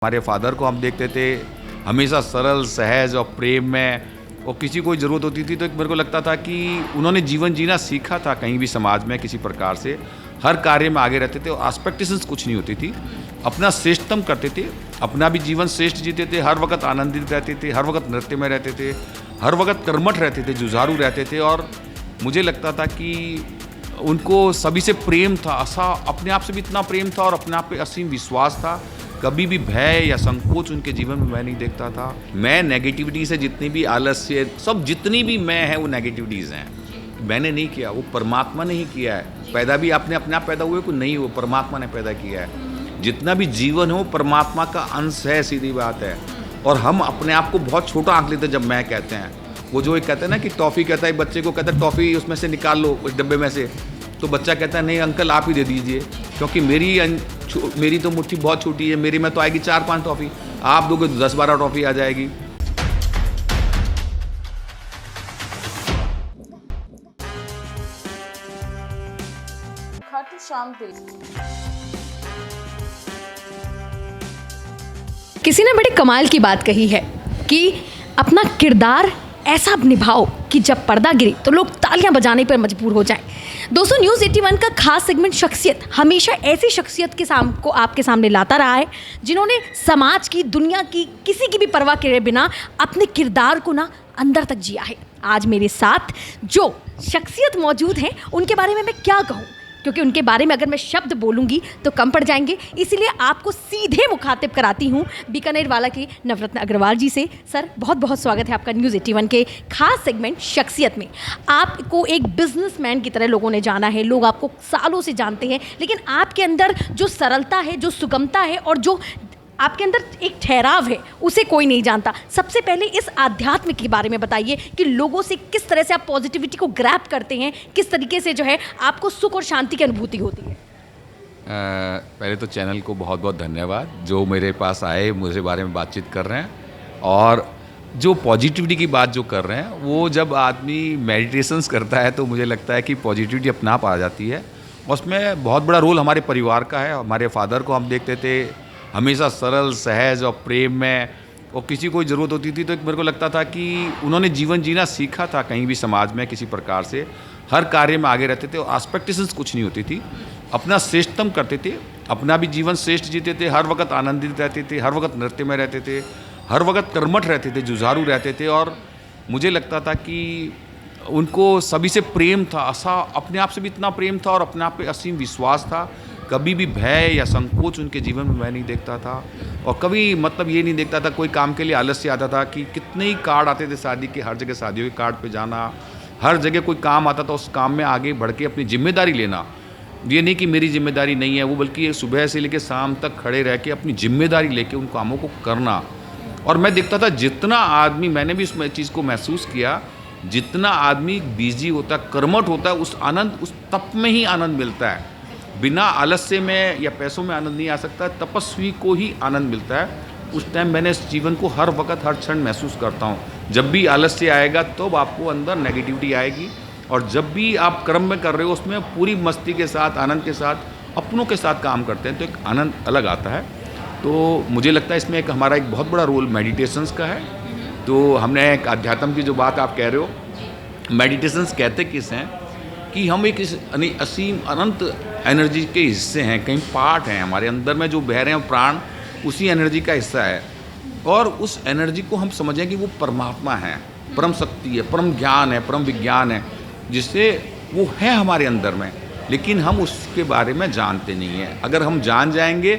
हमारे फादर को हम देखते थे हमेशा सरल सहज और प्रेम में, और किसी को ज़रूरत होती थी तो एक मेरे को लगता था कि उन्होंने जीवन जीना सीखा था कहीं भी समाज में किसी प्रकार से, हर कार्य में आगे रहते थे और एक्सपेक्टेशंस कुछ नहीं होती थी, अपना श्रेष्ठतम करते थे, अपना भी जीवन श्रेष्ठ जीते थे, हर वक्त आनंदित रहते थे, हर वक्त नृत्य में रहते थे, हर वक्त कर्मठ रहते थे, जुझारू रहते थे। और मुझे लगता था कि उनको सभी से प्रेम था, अपने आप से भी इतना प्रेम था और अपने आप पे असीम विश्वास था। कभी भी भय या संकोच उनके जीवन में मैं नहीं देखता था। मैं नेगेटिविटी से जितनी भी आलस्य सब जितनी भी मैं है वो नेगेटिविटीज़ हैं, मैंने नहीं किया, वो परमात्मा ने ही किया है। पैदा भी आपने अपने आप पैदा हुए को नहीं, वो परमात्मा ने पैदा किया है। जितना भी जीवन हो परमात्मा का अंश है, सीधी बात है। और हम अपने आप को बहुत छोटा आंक लेते जब मैं कहते हैं, वो जो एक कहते हैं ना कि टॉफ़ी कहता है बच्चे को, कहता है टॉफ़ी उसमें से निकाल लो उस डब्बे में से, तो बच्चा कहता है नहीं अंकल आप ही दे दीजिए, क्योंकि मेरी तो मुट्ठी बहुत छोटी है, मेरी में तो आएगी 4-5 टॉफ़ी, आप दोगे तो 10-12 टॉफ़ी आ जाएगी। खाटू श्याम दिल किसी ने बड़ी कमाल की बात कही है कि अपना किरदार ऐसा निभाओ कि जब पर्दा गिरे तो लोग तालियां बजाने पर मजबूर हो जाएं। दोस्तों, न्यूज़ 81 का खास सेगमेंट शख्सियत हमेशा ऐसी शख्सियत को आपके सामने लाता रहा है जिन्होंने समाज की, दुनिया की, किसी की भी परवाह किए बिना अपने किरदार को ना अंदर तक जिया है। आज मेरे साथ जो शख्सियत मौजूद हैं उनके बारे में मैं क्या कहूँ, क्योंकि उनके बारे में अगर मैं शब्द बोलूँगी तो कम पड़ जाएंगे, इसीलिए आपको सीधे मुखातिब कराती हूँ बीकानेर वाला के नवरत्न अग्रवाल जी से। सर, बहुत बहुत स्वागत है आपका न्यूज़ 81 के खास सेगमेंट शख्सियत में। आपको एक बिजनेसमैन की तरह लोगों ने जाना है, लोग आपको सालों से जानते हैं, लेकिन आपके अंदर जो सरलता है, जो सुगमता है और जो आपके अंदर एक ठहराव है, उसे कोई नहीं जानता। सबसे पहले इस आध्यात्म के बारे में बताइए कि लोगों से किस तरह से आप पॉजिटिविटी को ग्रैब करते हैं, किस तरीके से जो है आपको सुख और शांति की अनुभूति होती है। पहले तो चैनल को बहुत बहुत धन्यवाद जो मेरे पास आए, मुझे बारे में बातचीत कर रहे हैं। और जो पॉजिटिविटी की बात जो कर रहे हैं, वो जब आदमी मेडिटेशंस करता है तो मुझे लगता है कि पॉजिटिविटी अपने आप आ जाती है। उसमें बहुत बड़ा रोल हमारे परिवार का है। हमारे फादर को हम देखते थे हमेशा सरल सहज और प्रेम में, और किसी को ज़रूरत होती थी तो एक मेरे को लगता था कि उन्होंने जीवन जीना सीखा था कहीं भी समाज में किसी प्रकार से, हर कार्य में आगे रहते थे और एक्सपेक्टेशंस कुछ नहीं होती थी, अपना श्रेष्ठतम करते थे, अपना भी जीवन श्रेष्ठ जीते थे, हर वक्त आनंदित रहते थे, हर वक्त नृत्य में रहते थे, हर वक्त कर्मठ रहते थे, जुझारू रहते थे। और मुझे लगता था कि उनको सभी से प्रेम था, अपने आप से भी इतना प्रेम था और अपने आप पे असीम विश्वास था। कभी भी भय या संकोच उनके जीवन में मैं नहीं देखता था, और कभी ये नहीं देखता था कोई काम के लिए आलस्य आता था कि कितने ही कार्ड आते थे शादी के, हर जगह शादियों के कार्ड पे जाना, हर जगह कोई काम आता था उस काम में आगे बढ़ के अपनी जिम्मेदारी लेना। ये नहीं कि मेरी जिम्मेदारी नहीं है वो, बल्कि सुबह से लेकर शाम तक खड़े रह के अपनी जिम्मेदारी लेके उन कामों को करना। और मैं देखता था जितना आदमी, मैंने भी उस चीज़ को महसूस किया, जितना आदमी बिजी होता है, कर्मठ होता है, उस आनंद, उस तप में ही आनंद मिलता है। बिना आलस्य में या पैसों में आनंद नहीं आ सकता, तपस्वी को ही आनंद मिलता है। उस टाइम मैंने इस जीवन को हर वक्त हर क्षण महसूस करता हूँ। जब भी आलस्य आएगा तो आपको अंदर नेगेटिविटी आएगी, और जब भी आप कर्म में कर रहे हो उसमें पूरी मस्ती के साथ, आनंद के साथ, अपनों के साथ काम करते हैं तो एक आनंद अलग आता है। तो मुझे लगता है इसमें हमारा एक बहुत बड़ा रोल मेडिटेशंस का है। तो हमने एक अध्यात्म की जो बात आप कह रहे हो, मेडिटेशंस कहते किस हैं कि हम एक असीम अनंत एनर्जी के हिस्से हैं, कहीं पार्ट हैं हमारे अंदर में जो बह रहे हैं, प्राण उसी एनर्जी का हिस्सा है। और उस एनर्जी को हम समझें कि वो परमात्मा है, परम शक्ति है, परम ज्ञान है, परम विज्ञान है, जिससे वो है हमारे अंदर में, लेकिन हम उसके बारे में जानते नहीं हैं। अगर हम जान जाएंगे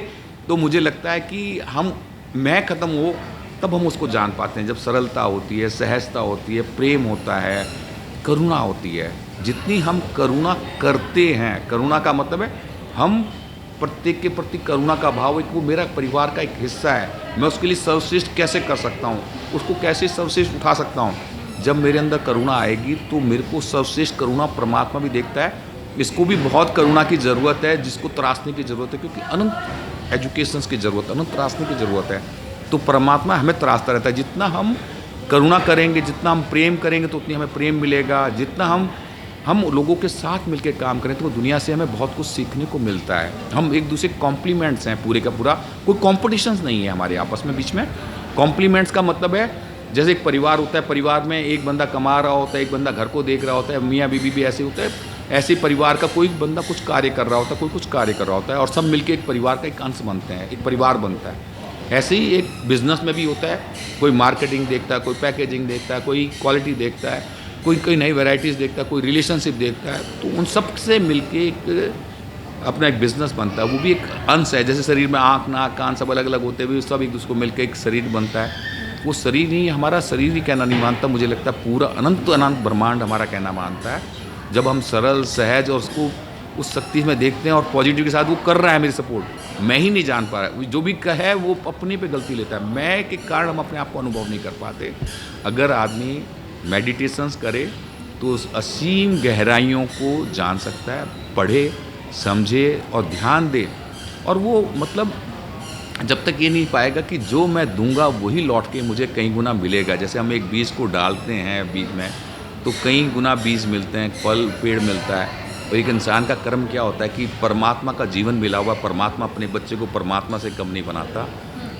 तो मुझे लगता है कि मैं ख़त्म हो तब हम उसको जान पाते हैं। जब सरलता होती है, सहजता होती है, प्रेम होता है, करुणा होती है। जितनी हम करुणा करते हैं, करुणा का मतलब है हम प्रत्येक के प्रति करुणा का भाव, एक वो मेरा परिवार का एक हिस्सा है, मैं उसके लिए सर्वश्रेष्ठ कैसे कर सकता हूँ, उसको कैसे सर्वश्रेष्ठ उठा सकता हूँ। जब मेरे अंदर करुणा आएगी तो मेरे को सर्वश्रेष्ठ करुणा परमात्मा भी देखता है। इसको भी बहुत करुणा की ज़रूरत है, जिसको तराशने की ज़रूरत है, क्योंकि अनंत एजुकेशंस की ज़रूरत है, अनंत तराशने की ज़रूरत है। तो परमात्मा हमें तराशता रहता है। जितना हम करुणा करेंगे, जितना हम प्रेम करेंगे तो उतनी हमें प्रेम मिलेगा। जितना हम हम लोगों के साथ मिलकर काम करें तो दुनिया से हमें बहुत कुछ सीखने को मिलता है। हम एक दूसरे कॉम्प्लीमेंट्स हैं पूरे का पूरा, कोई कॉम्पिटिशन्स नहीं है हमारे आपस में बीच में। कॉम्प्लीमेंट्स का मतलब है जैसे एक परिवार होता है, परिवार में एक बंदा कमा रहा होता है, एक बंदा घर को देख रहा होता है, मियाँ बीवी भी ऐसे होता है, ऐसे परिवार का कोई बंदा कुछ कार्य कर रहा होता है, कोई कुछ कार्य कर रहा होता है और सब मिलके एक परिवार का एक अंश बनते हैं, एक परिवार बनता है। ऐसे ही एक बिजनेस में भी होता है, कोई मार्केटिंग देखता है, कोई पैकेजिंग देखता है, कोई क्वालिटी देखता है, कोई नई वैरायटीज़ देखता है, कोई रिलेशनशिप देखता है, तो उन सब से मिलके एक अपना एक बिजनेस बनता है। वो भी एक अंश है, जैसे शरीर में आँख नाक कान सब अलग अलग होते हुए सब एक दूसरे को मिलकर एक शरीर बनता है। वो शरीर नहीं, हमारा शरीर ही कहना नहीं मानता, मुझे लगता है पूरा अनंत अनंत ब्रह्मांड हमारा कहना मानता है। जब हम सरल सहज और उसको उस शक्ति में देखते हैं और पॉजिटिव के साथ वो कर रहा है मेरी सपोर्ट, मैं ही नहीं जान पा रहा, जो भी कहे वो अपने पे गलती लेता है, मैं के कारण हम अपने आप को अनुभव नहीं कर पाते। अगर आदमी मेडिटेशंस करे तो उस असीम गहराइयों को जान सकता है, पढ़े समझे और ध्यान दे। और वो मतलब जब तक ये नहीं पाएगा कि जो मैं दूंगा वही लौट के मुझे कई गुना मिलेगा। जैसे हम एक बीज को डालते हैं बीज में तो कई गुना बीज मिलते हैं, फल पेड़ मिलता है। और एक इंसान का कर्म क्या होता है कि परमात्मा का जीवन मिला हुआ, परमात्मा अपने बच्चे को परमात्मा से कम नहीं बनाता।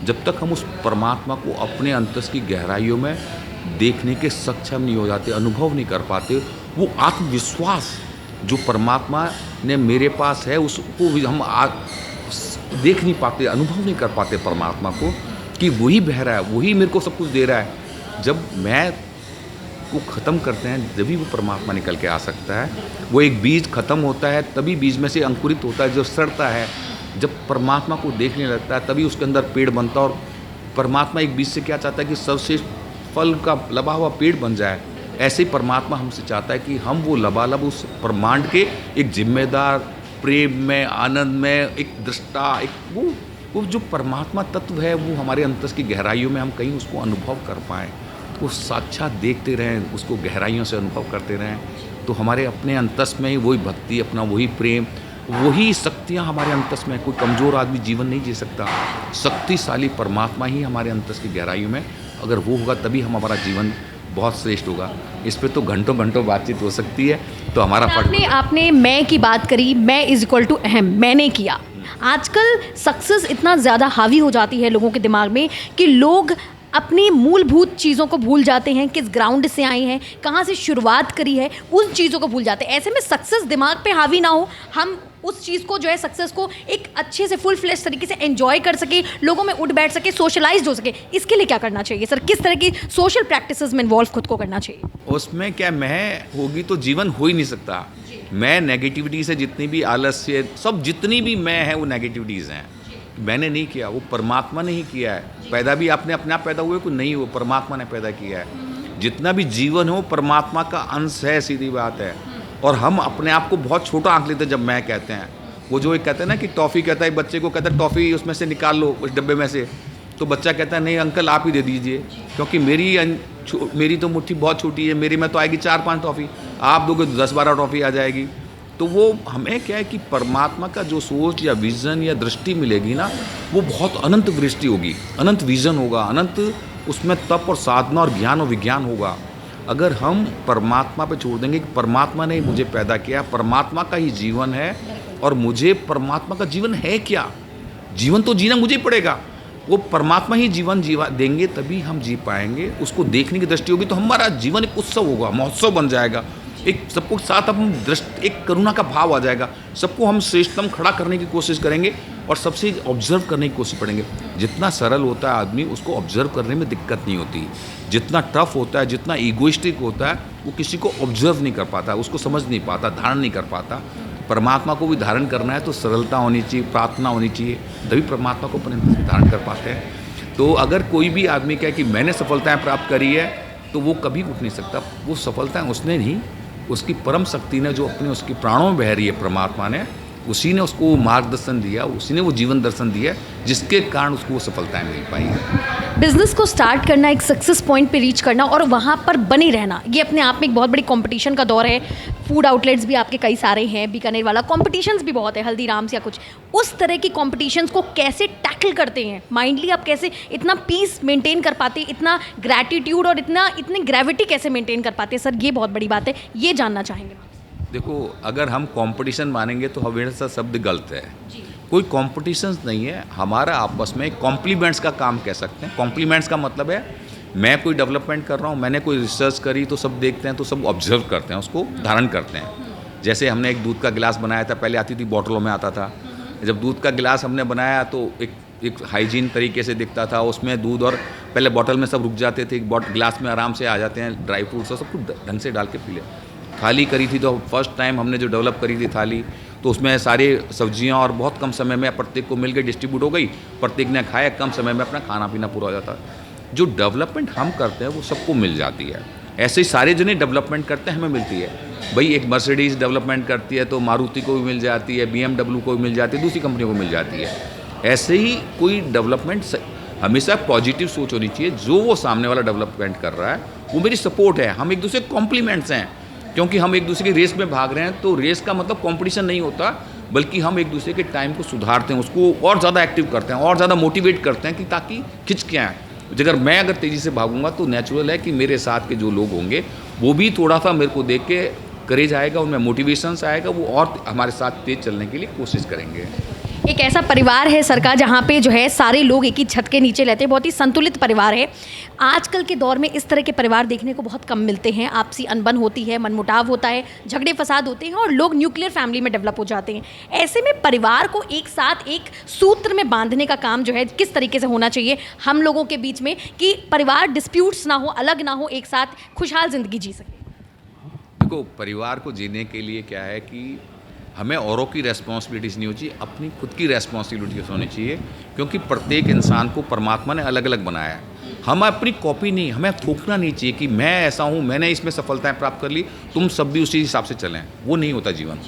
जब तक हम उस परमात्मा को अपने अंतस की गहराइयों में देखने के सक्षम नहीं हो जाते, अनुभव नहीं कर पाते, वो आत्मविश्वास जो परमात्मा ने मेरे पास है उसको भी हम देख नहीं पाते, अनुभव नहीं कर पाते परमात्मा को कि वही बह रहा है, वही मेरे को सब कुछ दे रहा है। जब मैं वो ख़त्म करते हैं जब भी वो परमात्मा निकल के आ सकता है। वो एक बीज ख़त्म होता है तभी बीज में से अंकुरित होता है जो सड़ता है। जब परमात्मा को देखने लगता है तभी उसके अंदर पेड़ बनता है। और परमात्मा एक बीज से क्या चाहता है कि सर्वश्रेष्ठ फल का लबा हुआ पेड़ बन जाए। ऐसे ही परमात्मा हमसे चाहता है कि हम वो लबालब उस ब्रह्मांड के एक जिम्मेदार, प्रेम में, आनंद में, एक दृष्टा, एक वो जो परमात्मा तत्व है वो हमारे अंतस की गहराइयों में हम कहीं उसको अनुभव कर पाएँ, वो साक्षात देखते रहें, उसको गहराइयों से अनुभव करते रहें, तो हमारे अपने अंतस में ही वही भक्ति, अपना वही प्रेम, वही शक्तियाँ हमारे अंतस में। कोई कमज़ोर आदमी जीवन नहीं जी सकता, शक्तिशाली परमात्मा ही हमारे अंतस की गहराइयों में अगर वो होगा तभी हमारा जीवन बहुत श्रेष्ठ होगा। इस पे तो घंटों घंटों बातचीत हो सकती है। तो हमारा आपने मैं की बात करी, मैं इज इक्वल टू अहम, मैंने किया। आजकल सक्सेस इतना ज़्यादा हावी हो जाती है लोगों के दिमाग में कि लोग अपनी मूलभूत चीज़ों को भूल जाते हैं, किस ग्राउंड से आए हैं, कहाँ से शुरुआत करी है, उन चीज़ों को भूल जाते हैं। ऐसे में सक्सेस दिमाग पे हावी ना हो, हम उस चीज़ को जो है सक्सेस को एक अच्छे से फुल फ्लेश तरीके से एंजॉय कर सके, लोगों में उठ बैठ सके, सोशलाइज हो सके, इसके लिए क्या करना चाहिए सर? किस तरह की सोशल प्रैक्टिसेस में इन्वॉल्व खुद को करना चाहिए? उसमें क्या मैं होगी तो जीवन हो ही नहीं सकता। मैं नेगेटिविटी से जितनी भी आलस्य सब जितनी भी मैं है वो नेगेटिविटीज़ हैं, मैंने नहीं किया, वो परमात्मा ने ही किया है। पैदा भी आपने अपने आप पैदा हुए को नहीं, वो परमात्मा ने पैदा किया है। जितना भी जीवन हो परमात्मा का अंश है, सीधी बात है। और हम अपने आप को बहुत छोटा आंक लेते हैं जब मैं कहते हैं। वो जो एक कहते हैं ना कि टॉफ़ी कहता है बच्चे को, कहता है टॉफ़ी उसमें से निकाल लो उस डब्बे में से, तो बच्चा कहता है नहीं अंकल आप ही दे दीजिए, क्योंकि मेरी तो मुट्ठी बहुत छोटी है, मेरी में तो आएगी 4-5 टॉफ़ी, आप दोगे तो 10-12 टॉफ़ी आ जाएगी। तो वो हमें क्या है कि परमात्मा का जो सोच या विज़न या दृष्टि मिलेगी ना, वो बहुत अनंत दृष्टि होगी, अनंत विज़न होगा, अनंत उसमें तप और साधना और ज्ञान और विज्ञान होगा। अगर हम परमात्मा पे छोड़ देंगे कि परमात्मा ने मुझे पैदा किया, परमात्मा का ही जीवन है और मुझे परमात्मा का जीवन है क्या, जीवन तो जीना मुझे ही पड़ेगा, वो परमात्मा ही जीवन जीवा देंगे तभी हम जी पाएंगे। उसको देखने की दृष्टि होगी तो हमारा जीवन एक उत्सव होगा, महोत्सव बन जाएगा। एक सबको साथ हम दृष्टि, एक करुणा का भाव आ जाएगा, सबको हम श्रेष्ठतम खड़ा करने की कोशिश करेंगे और सबसे ऑब्जर्व करने की कोशिश पड़ेंगे। जितना सरल होता है आदमी उसको ऑब्जर्व करने में दिक्कत नहीं होती, जितना टफ होता है, जितना ईगोइस्टिक होता है वो किसी को ऑब्जर्व नहीं कर पाता, उसको समझ नहीं पाता, धारण नहीं कर पाता। परमात्मा को भी धारण करना है तो सरलता होनी चाहिए, प्रार्थना होनी चाहिए, तभी परमात्मा को अपने धारण कर पाते हैं। तो अगर कोई भी आदमी कहे कि मैंने सफलताएं प्राप्त करी है तो वो कभी उठ नहीं सकता। वो सफलताएं उसने नहीं, उसकी परम शक्ति ने जो अपने उसके प्राणों में बह रही है, परमात्मा ने, उसी ने उसको मार्गदर्शन दिया, उसी ने वो जीवन दर्शन दिया जिसके कारण उसको वो सफलताएं मिल पाई हैं। बिजनेस को स्टार्ट करना, एक सक्सेस पॉइंट पे रीच करना और वहाँ पर बने रहना, ये अपने आप में एक बहुत बड़ी कंपटीशन का दौर है। फूड आउटलेट्स भी आपके कई सारे हैं, बीकानेर वाला कॉम्पिटिशन्स भी बहुत है, हल्दीराम्स या कुछ, उस तरह की कॉम्पिटिशन्स को कैसे टैकल करते हैं माइंडली? आप कैसे इतना पीस मेंटेन कर पाते, इतना ग्रैटिट्यूड और इतनी ग्रेविटी कैसे मेंटेन कर पाते हैं सर? ये बहुत बड़ी बात है, ये जानना चाहेंगे। देखो, अगर हम कंपटीशन मानेंगे तो हमेशा शब्द गलत है। कोई कंपटीशन नहीं है, हमारा आपस में कॉम्प्लीमेंट्स का काम कह सकते हैं। कॉम्प्लीमेंट्स का मतलब है मैं कोई डेवलपमेंट कर रहा हूँ, मैंने कोई रिसर्च करी तो सब देखते हैं, तो सब ऑब्जर्व करते हैं, उसको धारण करते हैं। जैसे हमने एक दूध का गिलास बनाया था, पहले आती थी बॉटलों में आता था। जब दूध का गिलास हमने बनाया तो एक हाइजीन तरीके से दिखता था, उसमें दूध और पहले बॉटल में सब रुक जाते थे, गिलास में आराम से आ जाते हैं, ड्राई फ्रूट्स और सब कुछ ढंग से डाल के पी ले। थाली करी थी तो फर्स्ट टाइम हमने जो डेवलप करी थी थाली, तो उसमें सारी सब्जियां और बहुत कम समय में प्रत्येक को मिल के डिस्ट्रीब्यूट हो गई, प्रत्येक ने खाया, कम समय में अपना खाना पीना पूरा हो जाता। जो डेवलपमेंट हम करते हैं वो सबको मिल जाती है। ऐसे ही सारे जने डेवलपमेंट करते हैं, हमें मिलती है। भाई एक मर्सिडीज़ डेवलपमेंट करती है तो मारुति को भी मिल जाती है, BMW को भी मिल जाती है, दूसरी कंपनियों को मिल जाती है। ऐसे ही कोई डेवलपमेंट हमेशा पॉजिटिव सोच होनी चाहिए। जो वो सामने वाला डेवलपमेंट कर रहा है वो मेरी सपोर्ट है, हम एक दूसरे कॉम्प्लीमेंट्स हैं। क्योंकि हम एक दूसरे की रेस में भाग रहे हैं तो रेस का मतलब कंपटीशन नहीं होता, बल्कि हम एक दूसरे के टाइम को सुधारते हैं, उसको और ज़्यादा एक्टिव करते हैं और ज़्यादा मोटिवेट करते हैं कि ताकि खिंच के आएँ। अगर तेज़ी से भागूंगा तो नेचुरल है कि मेरे साथ के जो लोग होंगे वो भी थोड़ा सा मेरे को देख के करेज आएगा, उनमें मोटिवेशंस आएगा, वो और हमारे साथ तेज चलने के लिए कोशिश करेंगे। एक ऐसा परिवार है सर का जहाँ पे जो है सारे लोग एक ही छत के नीचे रहते हैं, बहुत ही संतुलित परिवार है। आजकल के दौर में इस तरह के परिवार देखने को बहुत कम मिलते हैं। आपसी अनबन होती है, मनमुटाव होता है, झगड़े फसाद होते हैं और लोग न्यूक्लियर फैमिली में डेवलप हो जाते हैं। ऐसे में परिवार को एक साथ एक सूत्र में बांधने का काम जो है किस तरीके से होना चाहिए हम लोगों के बीच में, कि परिवार डिस्प्यूट्स ना हो, अलग ना हो, एक साथ खुशहाल ज़िंदगी जी सके। देखो, परिवार को जीने के लिए क्या है कि हमें औरों की रेस्पॉन्सिबिलिटीज़ नहीं होनी चाहिए, अपनी खुद की रेस्पॉन्सिबिलिटीज़ होनी चाहिए। क्योंकि प्रत्येक इंसान को परमात्मा ने अलग अलग बनाया है। हम अपनी कॉपी नहीं, हमें थोपना नहीं चाहिए कि मैं ऐसा हूँ, मैंने इसमें सफलताएं प्राप्त कर ली, तुम सब भी उसी हिसाब से चलें। वो नहीं होता जीवन।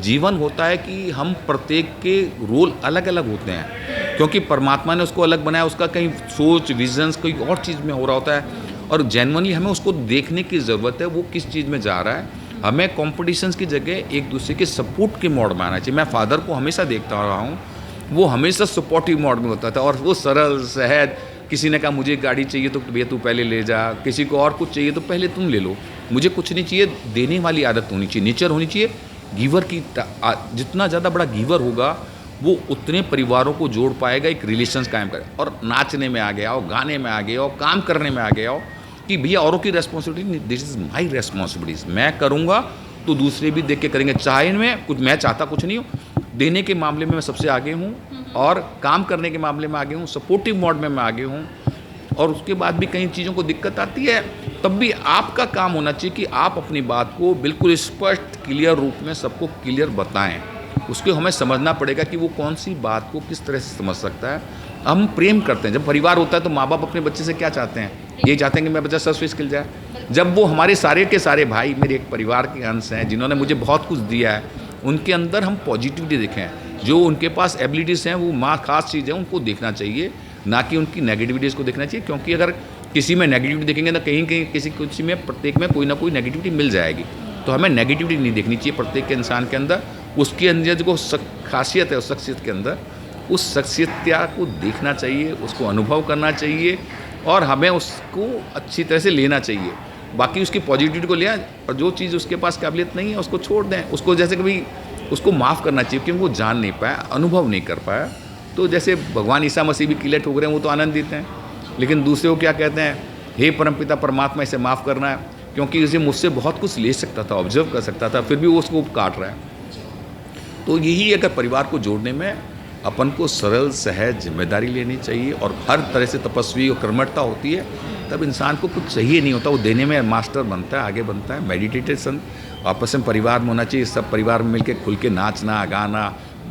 जीवन होता है कि हम प्रत्येक के रोल अलग अलग होते हैं, क्योंकि परमात्मा ने उसको अलग बनाया, उसका कहीं सोच विजन्स कोई और चीज़ में हो रहा होता है, और जेन्युइनली हमें उसको देखने की ज़रूरत है वो किस चीज़ में जा रहा है। हमें कॉम्पिटिशन्स की जगह एक दूसरे के सपोर्ट के मोड में आना चाहिए। मैं फादर को हमेशा देखता रहा हूँ, वो हमेशा सपोर्टिव मोड में होता था और वो सरल सहज। किसी ने कहा मुझे गाड़ी चाहिए तो भैया तू पहले ले जा, किसी को और कुछ चाहिए तो पहले तुम ले लो, मुझे कुछ नहीं चाहिए। देने वाली आदत होनी चाहिए, नेचर होनी चाहिए गिवर की। जितना ज़्यादा बड़ा गिवर होगा वो उतने परिवारों को जोड़ पाएगा, एक रिलेशंस कायम करे। और नाचने में आ गया हो, गाने में आ गया हो, काम करने में आ गया हो कि भैया औरों की responsibility, this is my responsibilities. मैं करूँगा तो दूसरे भी देख के करेंगे। चाहे में कुछ मैं चाहता कुछ नहीं हूँ, देने के मामले में मैं सबसे आगे हूँ और काम करने के मामले में आगे हूँ, सपोर्टिव मोड में मैं आगे हूँ। और उसके बाद भी कई चीज़ों को दिक्कत आती है, तब भी आपका काम होना चाहिए कि आप अपनी बात को बिल्कुल स्पष्ट क्लियर रूप में सबको क्लियर बताएं। उसको हमें समझना पड़ेगा कि वो कौन सी बात को किस तरह से समझ सकता है। हम प्रेम करते हैं, जब परिवार होता है तो माँ बाप अपने बच्चे से क्या चाहते हैं, ये चाहते हैं कि मेरा बच्चा सर्विस स्किल जाए। जब वो हमारे सारे के सारे भाई मेरे एक परिवार के अंश हैं जिन्होंने मुझे बहुत कुछ दिया है, उनके अंदर हम पॉजिटिविटी देखें, जो उनके पास एबिलिटीज़ हैं वो माँ खास चीज़ है, उनको देखना चाहिए, ना कि उनकी नेगेटिविटीज़ को देखना चाहिए। क्योंकि अगर किसी में नेगेटिविटी देखेंगे तो कहीं कहीं किसी में प्रत्येक में कोई ना कोई नेगेटिविटी मिल जाएगी। तो हमें नेगेटिविटी नहीं देखनी चाहिए प्रत्येक के इंसान के अंदर। उसके अंदर जो खासियत है उस शख्सियत के अंदर, उस शख्सियत को देखना चाहिए, उसको अनुभव करना चाहिए और हमें उसको अच्छी तरह से लेना चाहिए। बाकी उसकी पॉजिटिविटी को लिया और जो चीज़ उसके पास काबिलियत नहीं है उसको छोड़ दें। उसको जैसे कभी उसको माफ़ करना चाहिए क्योंकि वो जान नहीं पाया, अनुभव नहीं कर पाया। तो जैसे भगवान ईसा मसीह भी किले ठोक रहे हैं, वो तो आनंद देते हैं, लेकिन दूसरे को क्या कहते हैं, हे परमपिता परमात्मा इसे माफ़ करना है, क्योंकि इसे मुझसे बहुत कुछ ले सकता था, ऑब्जर्व कर सकता था, फिर भी वो उसको काट रहा है। तो यही अगर परिवार को जोड़ने में अपन को सरल सहज जिम्मेदारी लेनी चाहिए और हर तरह से तपस्वी और कर्मठता होती है, तब इंसान को कुछ चाहिए नहीं होता, वो देने में मास्टर बनता है, आगे बनता है। मेडिटेशन आपस में परिवार में होना चाहिए, सब परिवार में मिलकर खुल के नाचना गाना,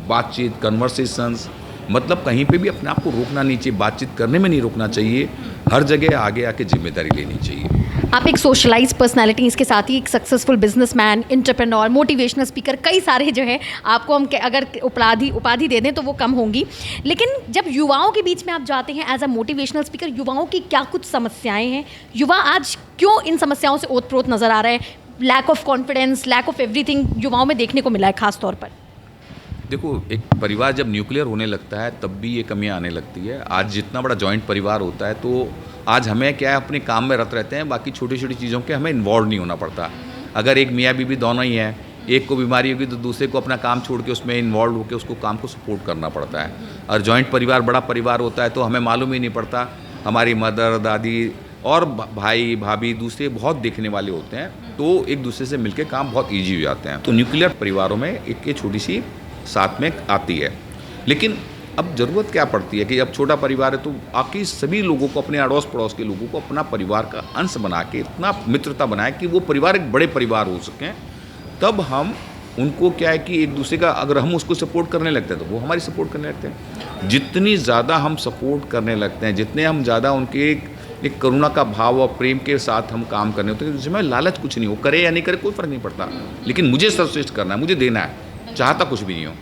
बातचीत, कन्वर्सेशंस, मतलब कहीं पे भी अपने आप को रोकना नहीं चाहिए, बातचीत करने में नहीं रोकना चाहिए, हर जगह आगे आके जिम्मेदारी लेनी चाहिए। आप एक सोशलाइज पर्सनालिटी, इसके साथ ही एक successful businessman, entrepreneur, motivational speaker, कई सारे जो है आपको हम अगर उपाधि दे दें तो वो कम होंगी। लेकिन जब युवाओं के बीच में आप जाते हैं एज अ मोटिवेशनल स्पीकर, युवाओं की क्या कुछ समस्याएं हैं, युवा आज क्यों इन समस्याओं से ओत-प्रोत नज़र आ रहे हैं, lack of confidence, lack of everything युवाओं में देखने को मिला है खास तौर पर? देखो, एक परिवार जब न्यूक्लियर होने लगता है तब भी ये कमियां आने लगती है। आज जितना बड़ा जॉइंट परिवार होता है तो आज हमें क्या है, अपने काम में रत रहते हैं, बाकी छोटी छोटी चीज़ों के हमें इन्वॉल्व नहीं होना पड़ता। अगर एक मियाँ बीवी दोनों ही हैं, एक को बीमारी होगी तो दूसरे को अपना काम छोड़ के उसमें इन्वॉल्व होकर उसको काम को सपोर्ट करना पड़ता है। और जॉइंट परिवार, बड़ा परिवार होता है तो हमें मालूम ही नहीं पड़ता, हमारी मदर, दादी और भाई भाभी दूसरे बहुत देखने वाले होते हैं, तो एक दूसरे से मिलके काम बहुत ईजी हो जाते हैं। तो न्यूक्लियर परिवारों में एक ये छोटी सी साथ में आती है। लेकिन अब ज़रूरत क्या पड़ती है कि अब छोटा परिवार है तो आपकी सभी लोगों को, अपने अड़ोस पड़ोस के लोगों को अपना परिवार का अंश बना के इतना मित्रता बनाए कि वो परिवार एक बड़े परिवार हो सकें। तब हम उनको क्या है कि एक दूसरे का, अगर हम उसको सपोर्ट करने लगते हैं तो वो हमारी सपोर्ट करने लगते हैं। जितनी ज़्यादा हम सपोर्ट करने लगते हैं, जितने हम ज़्यादा उनके एक करुणा का भाव और प्रेम के साथ हम काम करने होते हैं, जिसमें लालच कुछ नहीं हो, करे या नहीं करे कोई फ़र्क नहीं पड़ता, लेकिन मुझे सर्वश्रेष्ठ करना है, मुझे देना है, चाहता कुछ भी नहीं हो।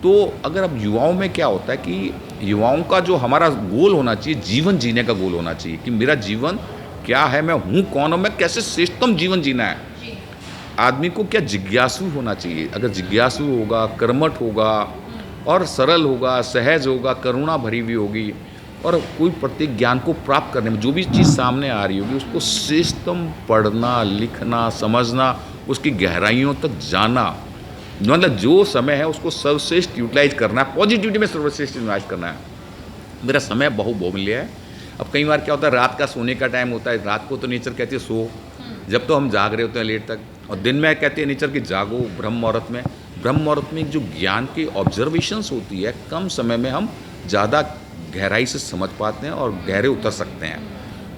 तो अगर अब युवाओं में क्या होता है कि युवाओं का जो हमारा गोल होना चाहिए, जीवन जीने का गोल होना चाहिए कि मेरा जीवन क्या है, मैं हूँ कौन और मैं कैसे श्रेष्ठतम जीवन जीना है। आदमी को क्या जिज्ञासु होना चाहिए। अगर जिज्ञासु होगा, कर्मठ होगा और सरल होगा, सहज होगा, करुणा भरी हुई होगी और कोई प्रत्येक ज्ञान को प्राप्त करने में जो भी चीज़ सामने आ रही होगी उसको श्रेष्ठतम पढ़ना, लिखना, समझना, उसकी गहराइयों तक जाना, मतलब जो समय है उसको सर्वश्रेष्ठ यूटिलाइज करना है, पॉजिटिविटी में सर्वश्रेष्ठ यूटिलाइज करना है। मेरा समय बहुमूल्य है। अब कई बार क्या होता है, रात का सोने का टाइम होता है, रात को तो नेचर कहती है सो, जब तो हम जाग रहे होते हैं लेट तक, और दिन में कहते हैं नेचर की जागो। ब्रह्म मुहूर्त में, ब्रह्म मुहूर्त में जो ज्ञान की ऑब्जर्वेशंस होती है, कम समय में हम ज़्यादा गहराई से समझ पाते हैं और गहरे उतर सकते हैं।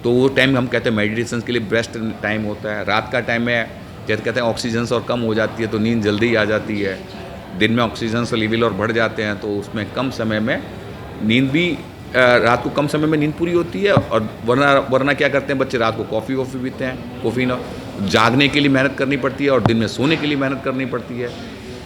तो वो टाइम हम कहते हैं मेडिटेशन के लिए बेस्ट टाइम होता है। रात का टाइम में कहते हैं ऑक्सीजन और कम हो जाती है तो नींद जल्दी आ जाती है। दिन में ऑक्सीजन लेवल और बढ़ जाते हैं तो उसमें कम समय में नींद भी, रात को कम समय में नींद पूरी होती है। और वरना क्या करते हैं बच्चे, रात को कॉफ़ी पीते हैं, कॉफ़ी ना, जागने के लिए मेहनत करनी पड़ती है और दिन में सोने के लिए मेहनत करनी पड़ती है।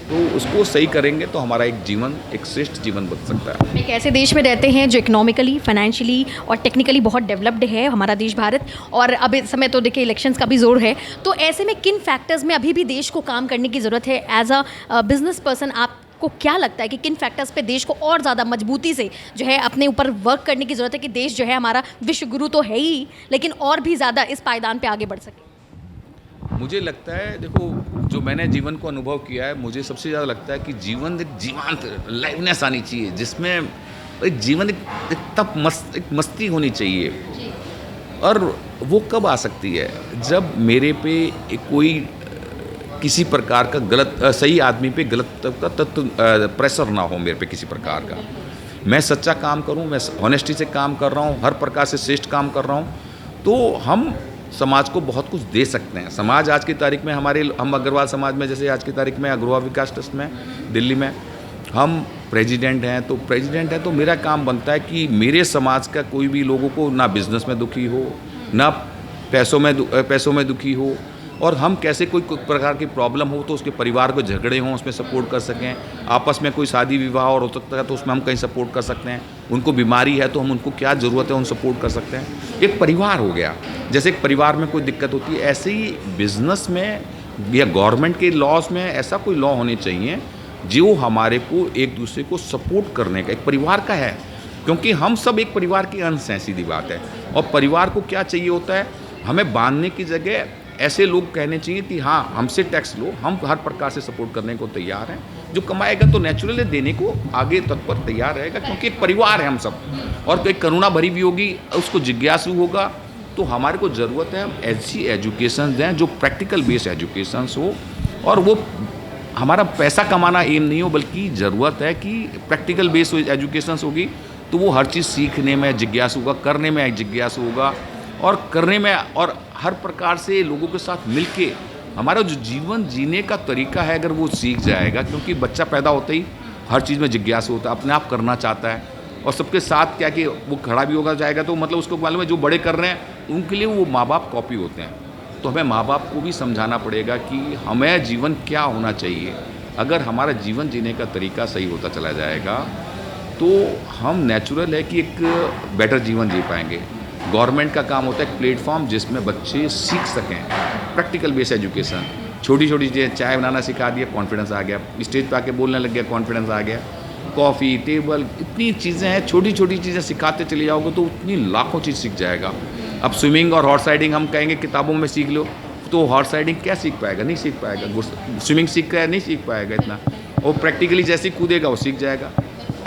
तो उसको सही करेंगे तो हमारा एक जीवन, एक श्रेष्ठ जीवन बन सकता है। एक ऐसे देश में रहते हैं जो इकोनॉमिकली, फाइनेंशियली और टेक्निकली बहुत डेवलप्ड है, हमारा देश भारत, और अब इस समय तो देखिए इलेक्शंस का भी जोर है। तो ऐसे में किन फैक्टर्स में अभी भी देश को काम करने की ज़रूरत है? एज अ बिजनेस पर्सन आपको क्या लगता है कि किन फैक्टर्स पे देश को और ज़्यादा मजबूती से जो है अपने ऊपर वर्क करने की ज़रूरत है कि देश जो है हमारा विश्व गुरु तो है ही, लेकिन और भी ज़्यादा इस पायदान पे आगे बढ़ सके? मुझे लगता है, देखो जो मैंने जीवन को अनुभव किया है, मुझे सबसे ज़्यादा लगता है कि जीवन एक जीवंत लाइवनेस आनी चाहिए, जिसमें एक जीवन एक मस्ती होनी चाहिए। और वो कब आ सकती है, जब मेरे पे कोई किसी प्रकार का गलत, सही आदमी पे गलत का तत्व प्रेशर ना हो मेरे पे किसी प्रकार का। मैं सच्चा काम करूं, मैं ऑनेस्टी से काम कर रहा हूं, हर प्रकार से श्रेष्ठ काम कर रहा हूं, तो हम समाज को बहुत कुछ दे सकते हैं। समाज आज की तारीख में हम अग्रवाल समाज में, जैसे आज की तारीख में अग्रवाल विकास ट्रस्ट में दिल्ली में हम प्रेसिडेंट हैं, तो मेरा काम बनता है कि मेरे समाज का कोई भी लोगों को ना बिजनेस में दुखी हो, ना पैसों में दुखी हो, और हम कैसे कोई प्रकार की प्रॉब्लम हो तो उसके परिवार को झगड़े हों उसमें सपोर्ट कर सकें, आपस में कोई शादी विवाह और हो सकता है तो उसमें हम कहीं सपोर्ट कर सकते हैं, उनको बीमारी है तो हम उनको क्या ज़रूरत है उन सपोर्ट कर सकते हैं। एक परिवार हो गया, जैसे एक परिवार में कोई दिक्कत होती है, ऐसे ही बिजनेस में या गवर्नमेंट के लॉज में ऐसा कोई लॉ होने चाहिए जो हमारे को एक दूसरे को सपोर्ट करने का, एक परिवार का है, क्योंकि हम सब एक परिवार के अंश हैं, सीधी बात है। और परिवार को क्या चाहिए होता है, हमें बांधने की जगह ऐसे लोग कहने चाहिए कि हाँ हमसे टैक्स लो, हम हर प्रकार से सपोर्ट करने को तैयार हैं, जो कमाएगा तो नेचुरली देने को आगे तत्पर तैयार रहेगा, क्योंकि एक परिवार है हम सब। और कोई करुणा भरी भी होगी, उसको जिज्ञासु होगा, तो हमारे को ज़रूरत है हम ऐसी एजुकेशन दें जो प्रैक्टिकल बेस्ड एजुकेशंस हो, और वो हमारा पैसा कमाना एम नहीं हो, बल्कि ज़रूरत है कि प्रैक्टिकल बेस्ड एजुकेशंस होगी तो वो हर चीज़ सीखने में जिज्ञासु होगा, करने में जिज्ञासु होगा, और करने में और हर प्रकार से लोगों के साथ मिलके हमारा जो जीवन जीने का तरीका है अगर वो सीख जाएगा, क्योंकि बच्चा पैदा होते ही हर चीज़ में जिज्ञासु होता है, अपने आप करना चाहता है, और सबके साथ क्या कि वो खड़ा भी होगा जाएगा, तो मतलब उसको मालूम है जो बड़े कर रहे हैं उनके लिए वो माँ बाप कॉपी होते हैं। तो हमें माँ बाप को भी समझाना पड़ेगा कि हमें जीवन क्या होना चाहिए। अगर हमारा जीवन जीने का तरीका सही होता चला जाएगा तो हम नेचुरल है कि एक बेटर जीवन जी पाएंगे। गवर्नमेंट का काम होता है एक प्लेटफॉर्म जिसमें बच्चे सीख सकें, प्रैक्टिकल बेस्ड एजुकेशन, छोटी छोटी चीज़ें, चाय बनाना सिखा दिया कॉन्फिडेंस आ गया, स्टेज पे आके बोलने लग गया कॉन्फिडेंस आ गया, कॉफ़ी टेबल, इतनी चीज़ें हैं, छोटी छोटी चीज़ें सिखाते चले जाओगे तो उतनी लाखों चीज़ सीख जाएगा। अब स्विमिंग और हॉर्स राइडिंग हम कहेंगे किताबों में सीख लो, तो हॉर्स राइडिंग क्या सीख पाएगा, नहीं सीख पाएगा। स्विमिंग सीख रहा है, नहीं सीख पाएगा इतना। वो प्रैक्टिकली जैसे ही कूदेगा वो सीख जाएगा।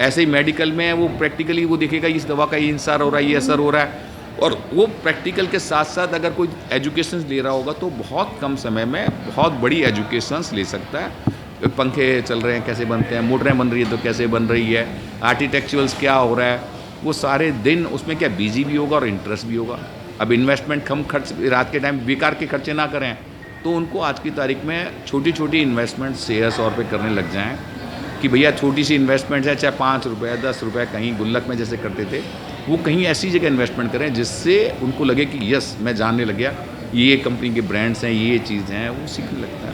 ऐसे ही मेडिकल में वो प्रैक्टिकली वो देखेगा इस दवा का ये असर हो रहा है, ये असर हो रहा है, और वो प्रैक्टिकल के साथ साथ अगर कोई एजुकेशन ले रहा होगा तो बहुत कम समय में बहुत बड़ी एजुकेशंस ले सकता है। पंखे चल रहे हैं कैसे बनते हैं, मोटरें बन रही है तो कैसे बन रही है, आर्किटेक्चुरल्स क्या हो रहा है, वो सारे दिन उसमें क्या बिजी भी होगा और इंटरेस्ट भी होगा। अब इन्वेस्टमेंट कम खर्च, रात के टाइम बेकार के खर्चे ना करें, तो उनको आज की तारीख में छोटी छोटी इन्वेस्टमेंट शेयर्स और पे करने लग जाएं कि भैया छोटी सी इन्वेस्टमेंट है, चाहे 5 रुपये 10 रुपये कहीं गुल्लक में जैसे करते थे, वो कहीं ऐसी जगह इन्वेस्टमेंट करें जिससे उनको लगे कि यस मैं जानने लग गया, ये कंपनी के ब्रांड्स हैं, ये चीज़ें हैं, वो सीखने लगता है।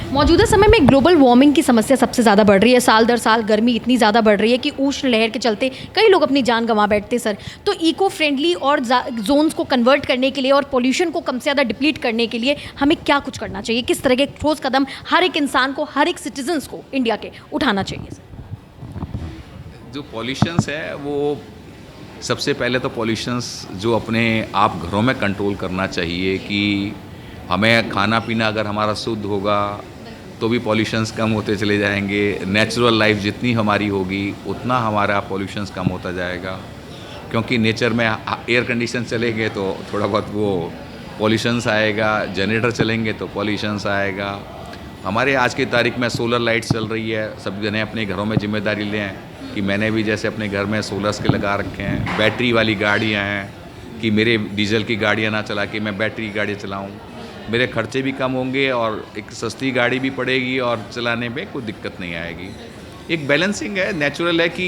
मौजूदा समय में ग्लोबल वार्मिंग की समस्या सबसे ज़्यादा बढ़ रही है। साल दर साल गर्मी इतनी ज़्यादा बढ़ रही है कि उष्ण लहर के चलते कई लोग अपनी जान गंवा बैठते सर। तो इको फ्रेंडली और जोन्स को कन्वर्ट करने के लिए और पोल्यूशन को कम से ज़्यादा डिप्लीट करने के लिए हमें क्या कुछ करना चाहिए? किस तरह के ठोस कदम हर एक इंसान को, हर एक सिटीजन्स को इंडिया के उठाना चाहिए सर? जो पॉल्यूशंस है वो सबसे पहले तो पॉल्यूशंस जो अपने आप घरों में कंट्रोल करना चाहिए कि हमें खाना पीना अगर हमारा शुद्ध होगा तो भी पॉल्यूशंस कम होते चले जाएंगे। नेचुरल लाइफ जितनी हमारी होगी उतना हमारा पॉल्यूशंस कम होता जाएगा, क्योंकि नेचर में एयर कंडीशन चलेंगे तो थोड़ा बहुत वो पॉल्यूशंस आएगा, जनरेटर चलेंगे तो पॉल्यूशंस आएगा। हमारे आज की तारीख में सोलर लाइट्स चल रही है, सब जने अपने घरों में जिम्मेदारी लें कि मैंने भी जैसे अपने घर में सोलर्स के लगा रखे हैं। बैटरी वाली गाड़ियाँ हैं कि मेरे डीजल की गाड़ियाँ ना चला के मैं बैटरी गाड़ी चलाऊँ, मेरे खर्चे भी कम होंगे और एक सस्ती गाड़ी भी पड़ेगी और चलाने में कोई दिक्कत नहीं आएगी। एक बैलेंसिंग है, नेचुरल है कि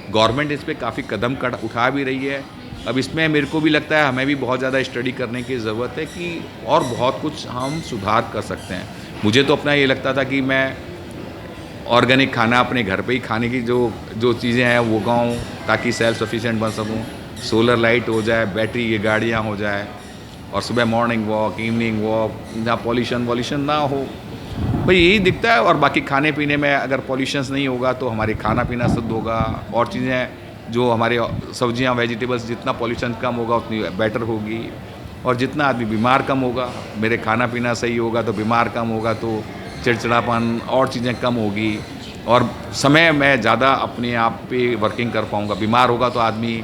गवर्नमेंट इस पर काफ़ी कदम उठा भी रही है। अब इसमें मेरे को भी लगता है हमें भी बहुत ज़्यादा स्टडी करने की ज़रूरत है कि और बहुत कुछ हम सुधार कर सकते हैं। मुझे तो अपना ये लगता था कि मैं ऑर्गेनिक खाना अपने घर पे ही खाने की जो चीज़ें हैं वो उगाऊँ ताकि सेल्फ सफिशिएंट बन सकूँ, सोलर लाइट हो जाए, बैटरी की गाड़ियाँ हो जाए, और सुबह मॉर्निंग वॉक, इवनिंग वॉक, जहाँ पॉल्यूशन ना हो, भाई यही दिखता है। और बाकी खाने पीने में अगर पॉल्यूशन नहीं होगा तो हमारे खाना पीना शुद्ध होगा, और चीज़ें जो हमारे सब्जियाँ वेजिटेबल्स जितना पॉल्यूशन कम होगा उतनी बेटर होगी, और जितना आदमी बीमार कम होगा, मेरे खाना पीना सही होगा तो बीमार कम होगा तो चिड़चिड़ापन और चीज़ें कम होगी, और समय मैं ज़्यादा अपने आप पे वर्किंग कर पाऊँगा। बीमार होगा तो आदमी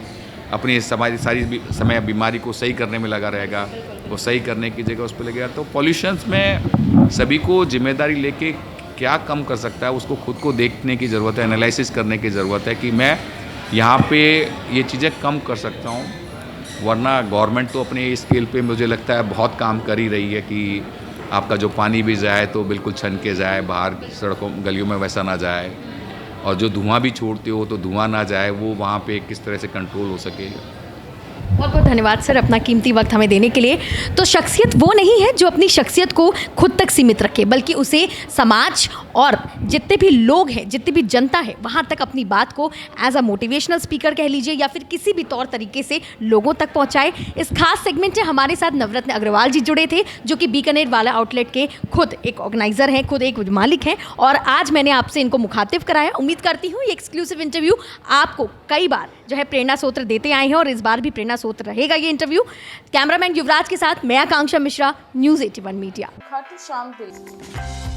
अपनी सारी समय बीमारी को सही करने में लगा रहेगा, वो सही करने की जगह उस पर लगेगा। तो पॉल्यूशंस में सभी को जिम्मेदारी लेके क्या कम कर सकता है उसको खुद को देखने की ज़रूरत है, एनालिसिस करने की ज़रूरत है कि मैं यहाँ पे ये चीज़ें कम कर सकता हूँ। वरना गवर्नमेंट तो अपने स्केल पे मुझे लगता है बहुत काम कर ही रही है कि आपका जो पानी भी जाए तो बिल्कुल छन के जाए, बाहर सड़कों गलियों में वैसा ना जाए, और जो धुआं भी छोड़ते हो तो धुआं ना जाए, वो वहाँ पे किस तरह से कंट्रोल हो सके। बहुत बहुत धन्यवाद सर अपना कीमती वक्त हमें देने के लिए। तो शख्सियत वो नहीं है जो अपनी शख्सियत को खुद तक सीमित रखे, बल्कि उसे समाज और जितने भी लोग हैं, जितनी भी जनता है, वहाँ तक अपनी बात को एज अ मोटिवेशनल स्पीकर कह लीजिए या फिर किसी भी तौर तरीके से लोगों तक पहुँचाए। इस खास सेगमेंट में हमारे साथ नवरत्न अग्रवाल जी जुड़े थे, जो कि बीकानेर वाला आउटलेट के खुद एक ऑर्गेनाइज़र हैं, खुद एक मालिक हैं, और आज मैंने आपसे इनको मुखातिब कराया। उम्मीद करती हूँ ये एक्सक्लूसिव इंटरव्यू आपको कई बार जो है प्रेरणा सूत्र देते आए हैं, और इस बार भी प्रेरणा सूत्र रहेगा ये इंटरव्यू। कैमरामैन युवराज के साथ मैं आकांक्षा मिश्रा, न्यूज़ 81 मीडिया। खाटू श्याम दिल